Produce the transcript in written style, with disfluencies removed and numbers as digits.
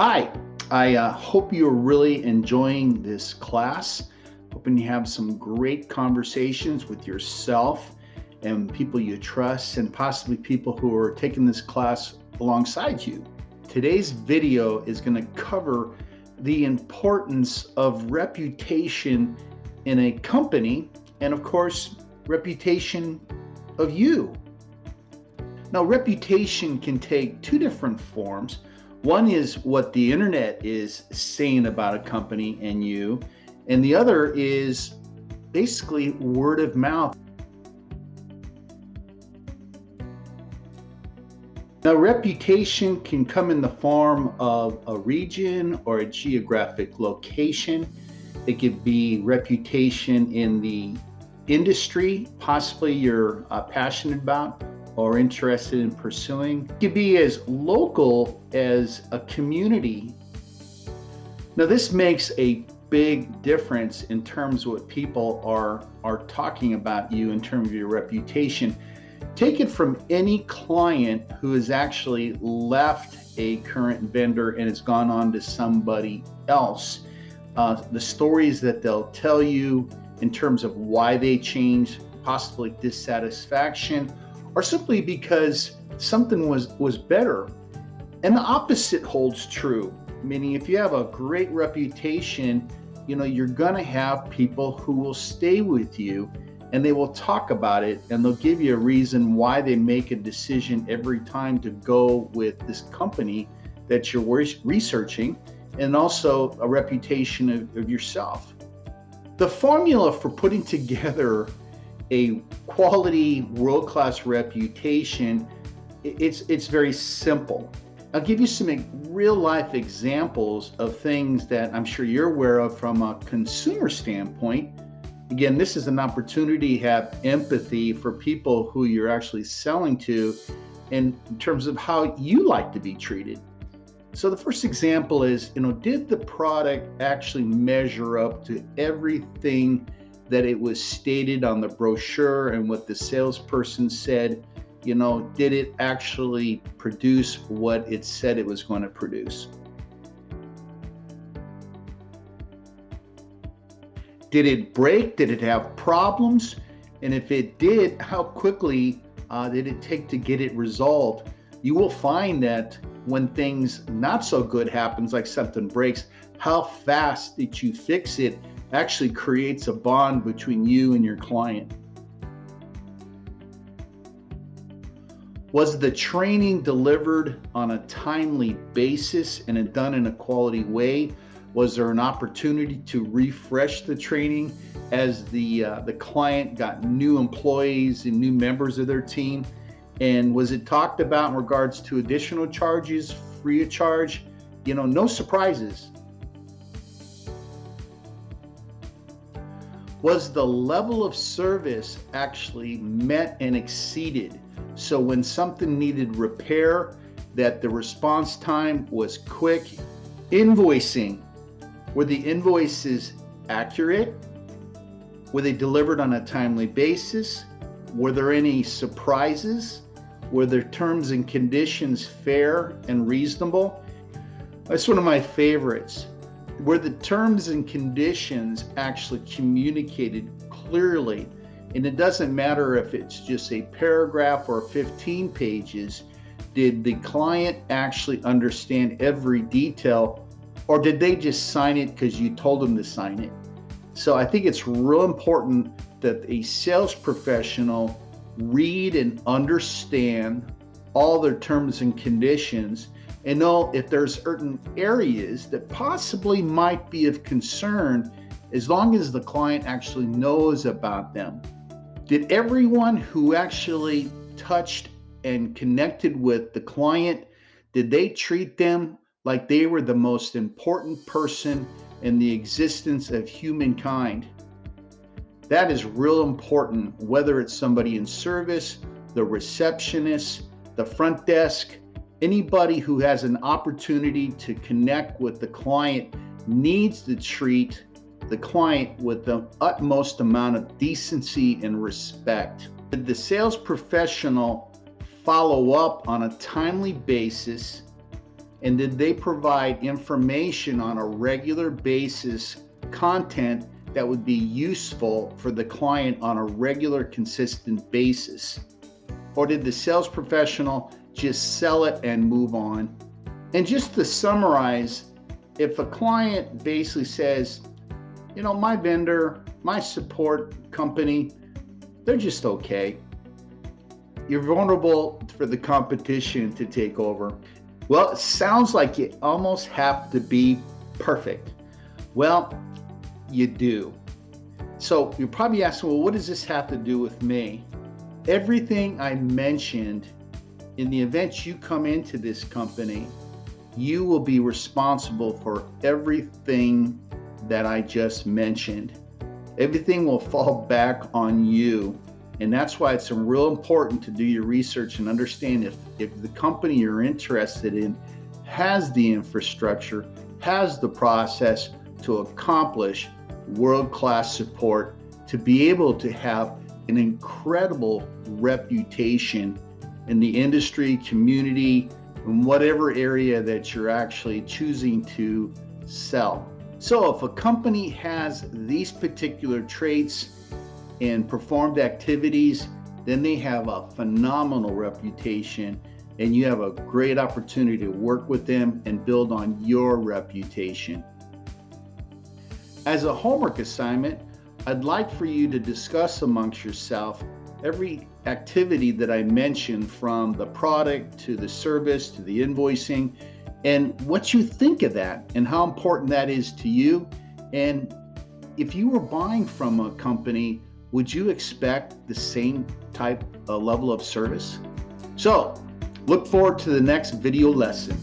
Hi, I hope you're really enjoying this class. Hoping you have some great conversations with yourself and people you trust, and possibly people who are taking this class alongside you. Today's video is going to cover the importance of reputation in a company and, of course, reputation of you. Now, reputation can take two different forms. One is what the internet is saying about a company and you, and the other is basically word of mouth. Now, reputation can come in the form of a region or a geographic location. It could be reputation in the industry, possibly you're passionate about or interested in pursuing. It could be as local as a community. Now, this makes a big difference in terms of what people are talking about you in terms of your reputation. Take it from any client who has actually left a current vendor and has gone on to somebody else. The stories that they'll tell you in terms of why they changed, possibly dissatisfaction, or simply because something was better. And the opposite holds true, meaning if you have a great reputation, you're going to have people who will stay with you and they will talk about it and they'll give you a reason why they make a decision every time to go with this company that you're researching, and also a reputation of yourself. The formula for putting together a quality world-class reputation, it's very simple. I'll give you some real-life examples of things that I'm sure you're aware of from a consumer standpoint. Again, this is an opportunity to have empathy for people who you're actually selling to in terms of how you like to be treated. So the first example is, did the product actually measure up to everything that it was stated on the brochure and what the salesperson said? Did it actually produce what it said it was going to produce? Did it break? Did it have problems? And if it did, how quickly did it take to get it resolved? You will find that when things not so good happens, like something breaks, how fast did you fix it actually creates a bond between you and your client. Was the training delivered on a timely basis and done in a quality way? Was there an opportunity to refresh the training as the client got new employees and new members of their team? And was it talked about in regards to additional charges, free of charge? No surprises. Was the level of service actually met and exceeded? So when something needed repair, that the response time was quick. Invoicing. Were the invoices accurate? Were they delivered on a timely basis? Were there any surprises? Were their terms and conditions fair and reasonable? That's one of my favorites. Were the terms and conditions actually communicated clearly? And it doesn't matter if it's just a paragraph or 15 pages. Did the client actually understand every detail, or did they just sign it because you told them to sign it? So I think it's real important that a sales professional read and understand all their terms and conditions and know if there's certain areas that possibly might be of concern, as long as the client actually knows about them. Did everyone who actually touched and connected with the client, did they treat them like they were the most important person in the existence of humankind? That is real important, whether it's somebody in service, the receptionist, the front desk, anybody who has an opportunity to connect with the client needs to treat the client with the utmost amount of decency and respect. Did the sales professional follow up on a timely basis And did they provide information on a regular basis, content that would be useful for the client on a regular, consistent basis? Or did the sales professional just sell it and move on? And just to summarize, if a client basically says, my vendor, my support company, they're just okay, you're vulnerable for the competition to take over. Well, it sounds like you almost have to be perfect. Well, you do. So you're probably asking, well, what does this have to do with me? Everything I mentioned, in the event you come into this company, you will be responsible for everything that I just mentioned. Everything will fall back on you. And that's why it's real important to do your research and understand if the company you're interested in has the infrastructure, has the process to accomplish world-class support, to be able to have an incredible reputation in the industry, community, in whatever area that you're actually choosing to sell. So if a company has these particular traits and performed activities, then they have a phenomenal reputation, and you have a great opportunity to work with them and build on your reputation. As a homework assignment, I'd like for you to discuss amongst yourself every activity that I mentioned, from the product to the service to the invoicing, and what you think of that and how important that is to you. And if you were buying from a company, would you expect the same type of level of service? So look forward to the next video lesson.